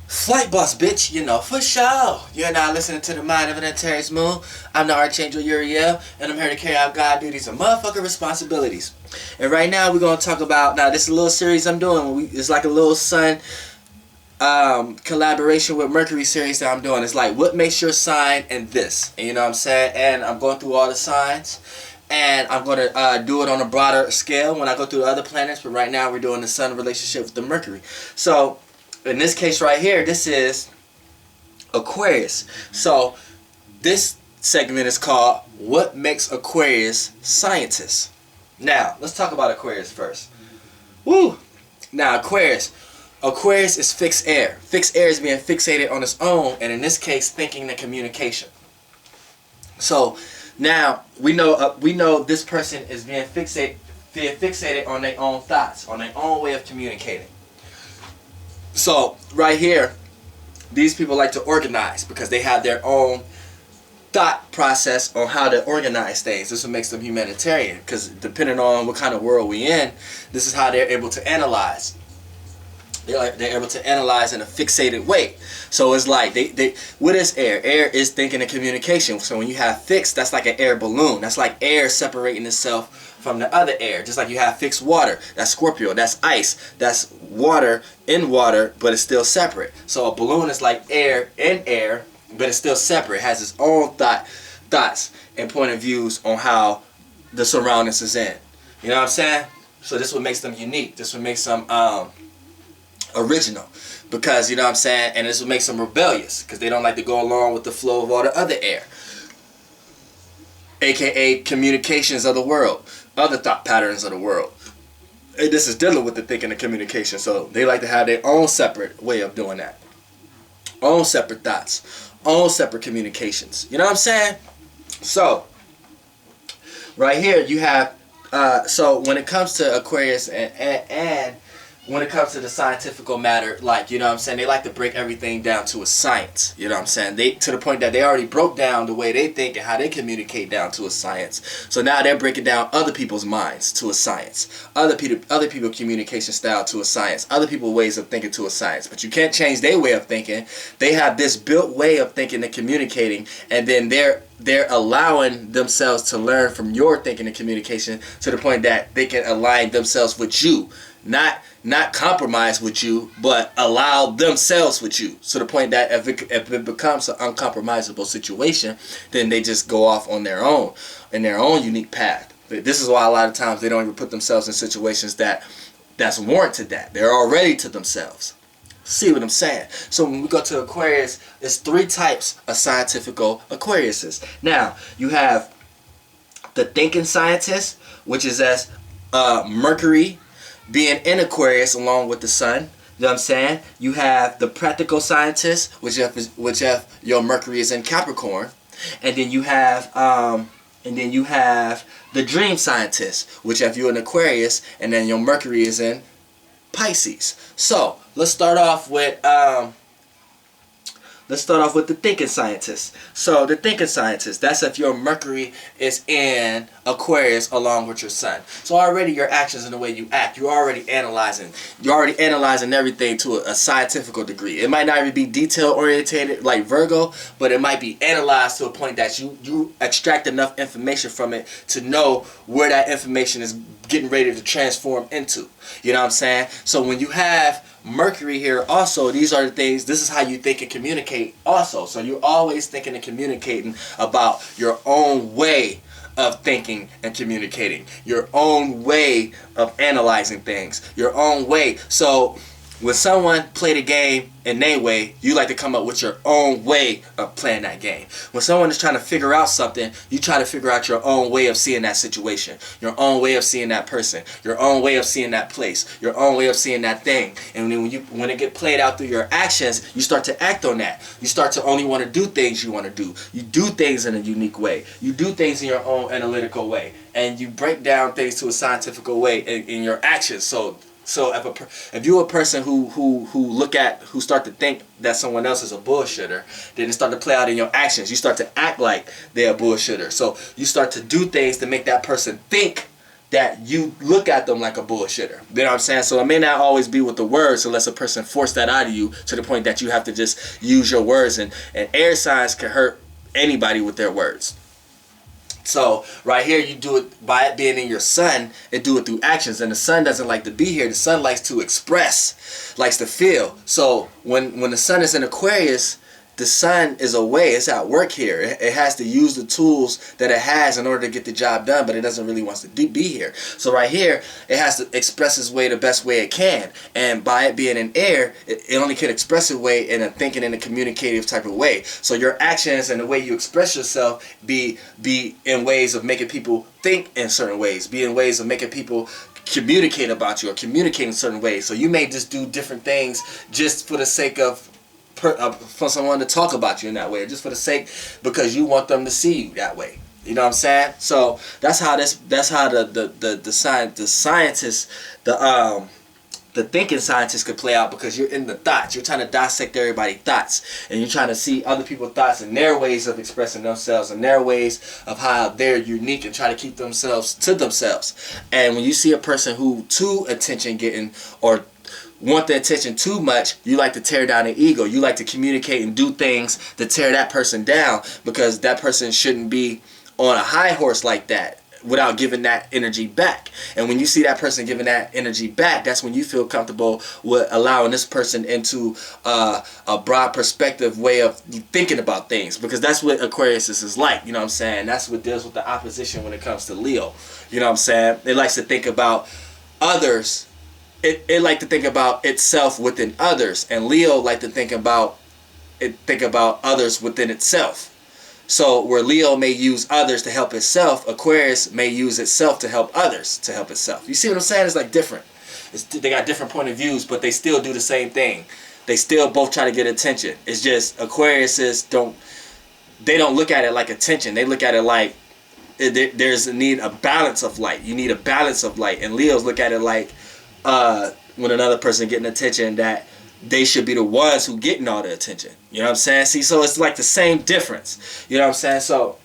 Flight boss, bitch, you know, for sure. You're now listening to the Mind of an Antares Moon. I'm the Archangel Uriel, and I'm here to carry out God duties and motherfucking responsibilities. And right now, we're going to talk about, now this is a little series I'm doing. It's like a little sun collaboration with Mercury series that I'm doing. It's like, what makes your sign and this? And you know what I'm saying? And I'm going through all the signs. And I'm going to do it on a broader scale when I go through the other planets. But right now, we're doing the sun relationship with the Mercury. So, in this case right here, this is Aquarius. So this segment is called What Makes Aquarius Scientists. Now, let's talk about Aquarius first. Woo! Now, Aquarius is fixed air. Fixed air is being fixated on its own, and in this case, thinking and communication. So now we know this person is being fixated on their own thoughts, on their own way of communicating. So right here, these people like to organize because they have their own thought process on how to organize things. This is what makes them humanitarian, because depending on what kind of world we in, this is how they're able to analyze. They're able to analyze in a fixated way. So it's like what is air? Air is thinking and communication. So when you have fixed, that's like an air balloon. That's like air separating itself from the other air. Just like you have fixed water. That's Scorpio. That's ice. That's water in water, but it's still separate. So a balloon is like air in air, but it's still separate. It has its own thoughts and point of views on how the surroundings is in. You know what I'm saying? So this is what makes them unique. This is what makes them original, because you know what I'm saying, and this will make them rebellious because they don't like to go along with the flow of all the other air, aka communications of the world, other thought patterns of the world. And this is dealing with the thinking and communication, so they like to have their own separate way of doing that, own separate thoughts, own separate communications. You know what I'm saying? So right here you have so when it comes to Aquarius and when it comes to the scientific matter, like, you know what I'm saying, they like to break everything down to a science. You know what I'm saying? They, to the point that they already broke down the way they think and how they communicate down to a science. So now they're breaking down other people's minds to a science. Other people communication style to a science. Other people's ways of thinking to a science. But you can't change their way of thinking. They have this built way of thinking and communicating, and then they're allowing themselves to learn from your thinking and communication to the point that they can align themselves with you. Not compromise with you, but allow themselves with you. So the point that if it becomes an uncompromisable situation, then they just go off on their own, in their own unique path. This is why a lot of times they don't even put themselves in situations that's warranted that. They're already to themselves. See what I'm saying? So when we go to Aquarius, there's 3 types of scientifical Aquariuses. Now, you have the thinking scientist, which is as Mercury being in Aquarius along with the sun. You know what I'm saying? You have the practical scientist, which if your Mercury is in Capricorn, and then you have the dream scientist, which if you're in Aquarius, and then your Mercury is in Pisces. So let's start off with the thinking scientist. So the thinking scientist, that's if your Mercury is in Aquarius along with your sun. So already your actions and the way you act, you're already analyzing everything to a scientific degree. It might not even be detail orientated like Virgo, but it might be analyzed to a point that you extract enough information from it to know where that information is getting ready to transform into. You know what I'm saying? So when you have Mercury here also, these are the things, this is how you think and communicate also. So you're always thinking and communicating about your own way of thinking and communicating, your own way of analyzing things, your own way. So when someone play the game in their way, you like to come up with your own way of playing that game. When someone is trying to figure out something, you try to figure out your own way of seeing that situation, your own way of seeing that person, your own way of seeing that place, your own way of seeing that thing. And then when it get played out through your actions, you start to act on that. You start to only want to do things you want to do. You do things in a unique way. You do things in your own analytical way. And you break down things to a scientific way in your actions. So if you're a person who start to think that someone else is a bullshitter, then it start to play out in your actions. You start to act like they're a bullshitter. So you start to do things to make that person think that you look at them like a bullshitter. You know what I'm saying? So it may not always be with the words unless a person forced that out of you to the point that you have to just use your words. And air signs can hurt anybody with their words. So right here, you do it by it being in your sun, and do it through actions. And the sun doesn't like to be here. The sun likes to express, likes to feel. So when the sun is in Aquarius, the sun is away. It's at work here. It has to use the tools that it has in order to get the job done, but it doesn't really want to be here. So right here, it has to express its way the best way it can. And by it being in air, it only can express its way in a thinking and a communicative type of way. So your actions and the way you express yourself be in ways of making people think in certain ways, be in ways of making people communicate about you or communicate in certain ways. So you may just do different things just for the sake of for someone to talk about you in that way, or just for the sake because you want them to see you that way. You know what I'm saying? So that's how the scientists, the thinking scientists could play out, because you're in the thoughts. You're trying to dissect everybody's thoughts, and you're trying to see other people's thoughts and their ways of expressing themselves and their ways of how they're unique, and try to keep themselves to themselves. And when you see a person who too attention getting or want the attention too much, you like to tear down the ego. You like to communicate and do things to tear that person down, because that person shouldn't be on a high horse like that without giving that energy back. And when you see that person giving that energy back, that's when you feel comfortable with allowing this person into a broad perspective way of thinking about things, because that's what Aquarius is like. You know what I'm saying? That's what deals with the opposition when it comes to Leo. You know what I'm saying? It likes to think about others. It like to think about itself within others, and Leo like to think about others within itself. So where Leo may use others to help itself, Aquarius may use itself to help others to help itself. You see what I'm saying? It's like different. They got different point of views, but they still do the same thing. They still both try to get attention. It's just Aquariuses don't look at it like attention. They look at it like there's a balance of light. You need a balance of light, and Leos look at it like when another person getting attention, that they should be the ones who getting all the attention. You know what I'm saying? See, so it's like the same difference. You know what I'm saying? So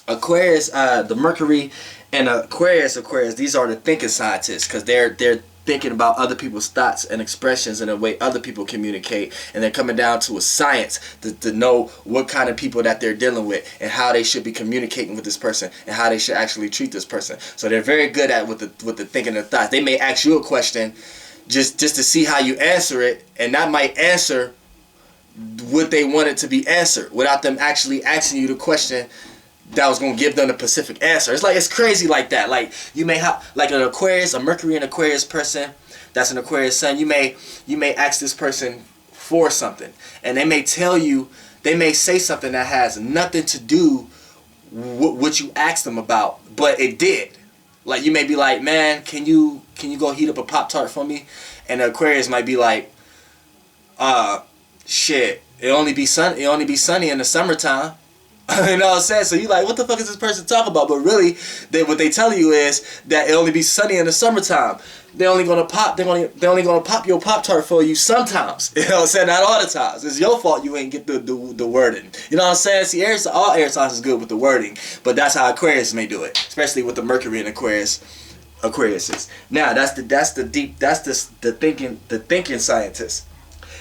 Aquarius, the Mercury and Aquarius, these are the thinking scientists, because they're thinking about other people's thoughts and expressions and the way other people communicate, and they're coming down to a science to know what kind of people that they're dealing with and how they should be communicating with this person and how they should actually treat this person. So they're very good at with the thinking and thoughts. They may ask you a question just to see how you answer it, and that might answer what they wanted to be answered without them actually asking you the question that was going to give them the specific answer. It's like, it's crazy like that. Like, you may have, like an Aquarius, a Mercury and Aquarius person that's an Aquarius sun, you may ask this person for something, and they may tell you, they may say something that has nothing to do with what you asked them about, but it did. Like, you may be like, man, can you go heat up a Pop-Tart for me? And the Aquarius might be like, shit, it only be sunny in the summertime. You know what I'm saying? So you like, what the fuck is this person talking about? But really, what they tell you is that it only be sunny in the summertime. They're only gonna pop your Pop-Tart for you sometimes. You know what I'm saying? Not all the times. It's your fault you ain't get the wording. You know what I'm saying? See, all air signs is good with the wording, but that's how Aquarius may do it, especially with the Mercury and Aquariuses. Now that's the thinking scientists.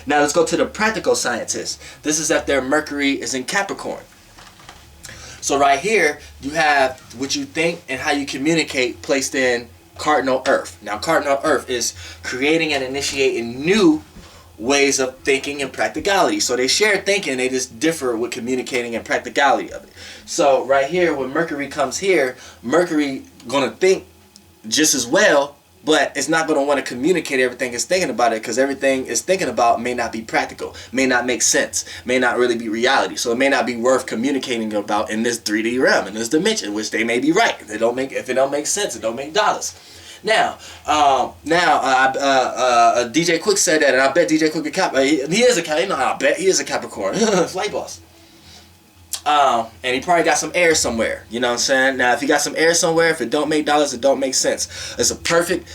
Now let's go to the practical scientists. This is if their Mercury is in Capricorn. So right here, you have what you think and how you communicate placed in cardinal Earth. Now, cardinal Earth is creating and initiating new ways of thinking and practicality. So they share thinking, they just differ with communicating and practicality of it. So right here, when Mercury comes here, Mercury gonna think just as well, but it's not going to want to communicate everything it's thinking about it, because everything it's thinking about may not be practical, may not make sense, may not really be reality. So it may not be worth communicating about in this 3D realm, in this dimension, which they may be right. If it don't make sense, it don't make dollars. Now, DJ Quick said that, and I bet DJ Quick a Cap. He is a Cap. You know, I bet he is a Capricorn. Flight boss. And he probably got some air somewhere. You know what I'm saying? Now, if he got some air somewhere, if it don't make dollars, it don't make sense. It's a perfect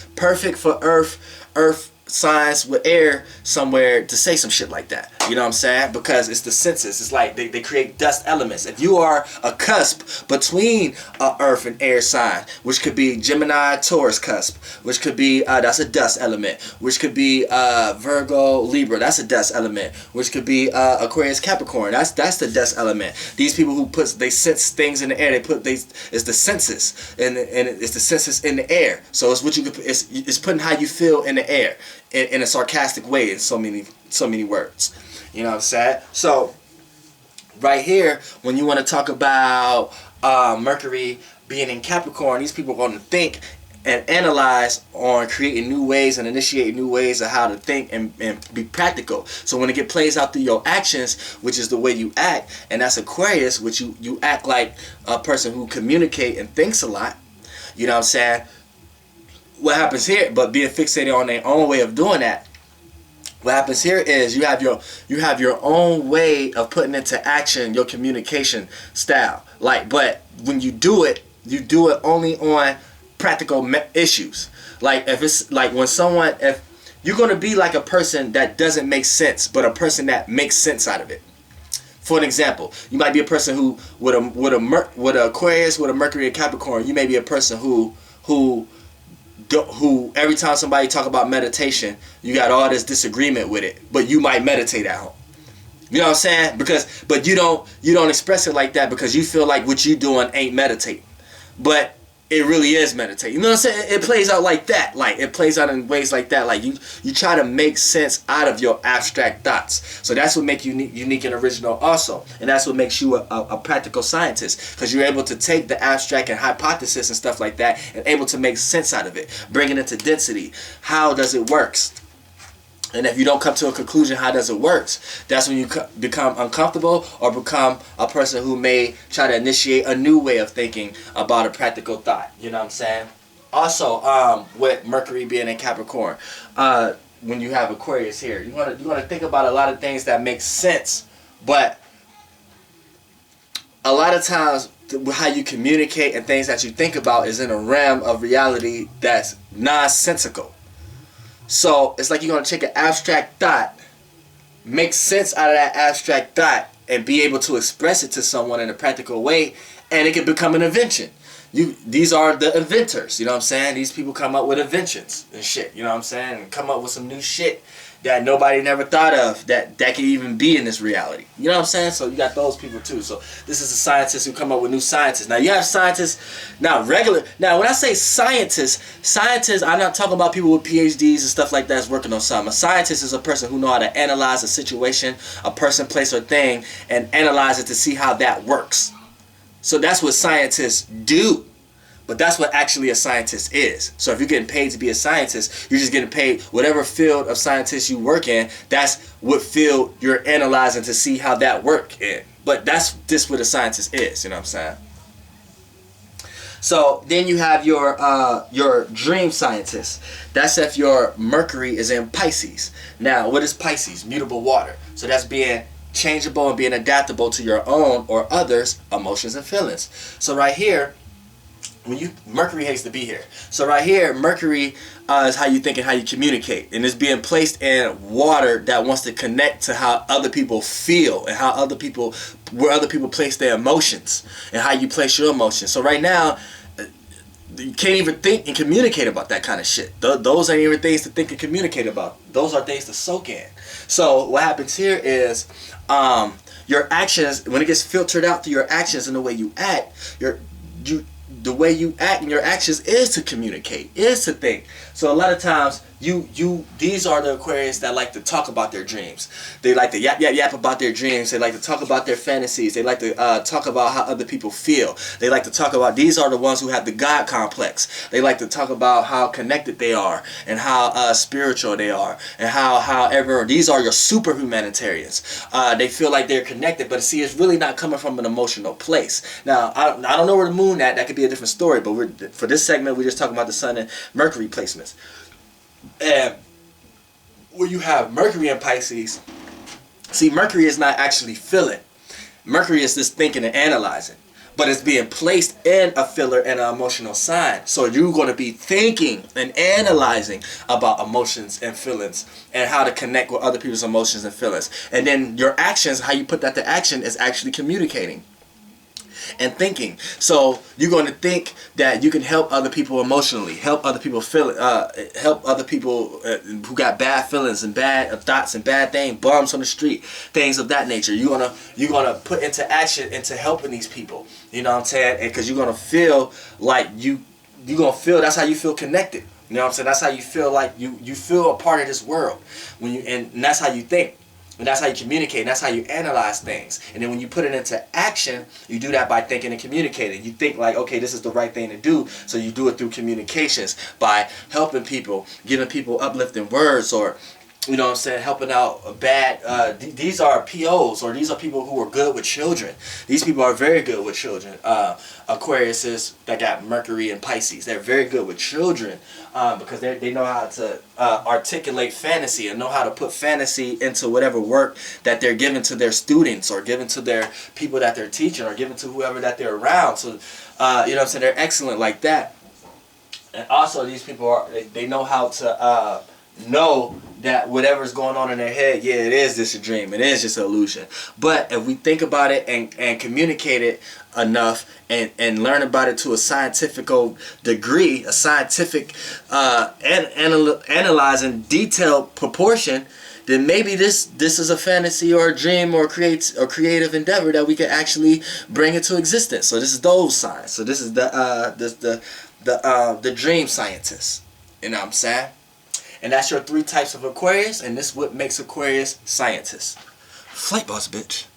for Earth signs with air somewhere to say some shit like that. You know what I'm saying? Because it's the senses. It's like they create dust elements. If you are a cusp between a earth and air sign, which could be Gemini, Taurus cusp, which could be, that's a dust element, which could be Virgo, Libra, that's a dust element, which could be Aquarius, Capricorn, that's the dust element. These people who they sense things in the air, it's the senses, and it's the senses in the air. So it's what you could, it's putting how you feel in the air in a sarcastic way in so many words. You know what I'm saying? So right here, when you want to talk about Mercury being in Capricorn, these people are going to think and analyze on creating new ways and initiating new ways of how to think and be practical. So when it plays out through your actions, which is the way you act, and that's Aquarius, which you act like a person who communicate and thinks a lot. You know what I'm saying? What happens here, but being fixated on their own way of doing that, what happens here is you have your own way of putting into action your communication style. But when you do it only on practical issues. Like if it's like if you're gonna be like a person that doesn't make sense, but a person that makes sense out of it. For an example, you might be a person who with a Aquarius, with a Mercury and Capricorn, you may be a person who every time somebody talk about meditation, you got all this disagreement with it, but you might meditate at home. You know what I'm saying? But you don't express it like that because you feel like what you doing ain't meditating, but it really is meditating. You know what I'm saying? It plays out like that. Like it plays out in ways like that. Like you try to make sense out of your abstract thoughts. So that's what makes you unique and original also. And that's what makes you a practical scientist, because you're able to take the abstract and hypothesis and stuff like that and able to make sense out of it, bring it into density. How does it work? And if you don't come to a conclusion how does it work, that's when you become uncomfortable or become a person who may try to initiate a new way of thinking about a practical thought. You know what I'm saying? Also, with Mercury being in Capricorn, when you have Aquarius here, you want to think about a lot of things that make sense, but a lot of times how you communicate and things that you think about is in a realm of reality that's nonsensical. So it's like you're going to take an abstract thought, make sense out of that abstract thought, and be able to express it to someone in a practical way, and it can become an invention. These are the inventors, you know what I'm saying? These people come up with inventions and shit, you know what I'm saying? And come up with some new shit that nobody never thought of that can even be in this reality. You know what I'm saying? So you got those people too. So this is a scientist who come up with new scientists. Now you have scientists, now when I say scientists, I'm not talking about people with PhDs and stuff like that that's working on something. A scientist is a person who know how to analyze a situation, a person, place, or thing, and analyze it to see how that works. So that's what scientists do. But that's what actually a scientist is. So if you're getting paid to be a scientist, you're just getting paid whatever field of scientists you work in. That's what field you're analyzing to see how that work in. But that's just what a scientist is. You know what I'm saying? So then you have your dream scientist. That's if your Mercury is in Pisces. Now, what is Pisces? Mutable water. So that's being changeable and being adaptable to your own or others' emotions and feelings. So right here, Mercury hates to be here. So right here, Mercury is how you think and how you communicate, and it's being placed in water that wants to connect to how other people feel and where other people place their emotions and how you place your emotions. So right now, you can't even think and communicate about that kind of shit. Those ain't even things to think and communicate about. Those are things to soak in. So what happens here is your actions, when it gets filtered out through your actions and the way you act, the way you act and your actions is to communicate, is to think. So a lot of times these are the Aquarius that like to talk about their dreams. They like to yap about their dreams. They like to talk about their fantasies. They like to talk about how other people feel. They like to talk about, these are the ones who have the God complex. They like to talk about how connected they are and how spiritual they are and however these are your super humanitarians. They feel like they're connected, but see, it's really not coming from an emotional place. Now, I don't know where the moon at. That could be a different story, but for this segment, we're just talking about the Sun and Mercury placements. And where you have Mercury in Pisces, see, Mercury is not actually feeling. Mercury is just thinking and analyzing. but it's being placed in a filler and an emotional sign. So you're going to be thinking and analyzing about emotions and feelings and how to connect with other people's emotions and feelings. And then your actions, how you put that to action, is actually communicating and thinking. So you're going to think that you can help other people emotionally, help other people feel, help other people who got bad feelings and bad thoughts and bad things, bums on the street, things of that nature. You're gonna put into action into helping these people. You know what I'm saying? Because you're gonna feel like you're gonna feel, that's how you feel connected. You know what I'm saying? That's how you feel like you feel a part of this world and that's how you think. And that's how you communicate, and that's how you analyze things. And then when you put it into action, you do that by thinking and communicating. You think like, okay, this is the right thing to do, so you do it through communications, by helping people, giving people uplifting words, or, you know what I'm saying, helping out bad, these are POs, or these are people who are good with children. These people are very good with children. Aquarius is, that got Mercury and Pisces. They're very good with children because they know how to articulate fantasy and know how to put fantasy into whatever work that they're giving to their students, or giving to their people that they're teaching, or giving to whoever that they're around. So, you know what I'm saying, they're excellent like that. And also these people they know how to know that whatever's going on in their head, yeah, it is just a dream, it is just an illusion. But if we think about it and communicate it enough and learn about it to a scientific degree, a scientific analyzing detailed proportion, then maybe this is a fantasy or a dream or creative endeavor that we can actually bring into existence. So this is those signs. So this is the dream scientist. You know what I'm saying? And that's your 3 types of Aquarius, and this is what makes Aquarius scientists. Flight boss, bitch.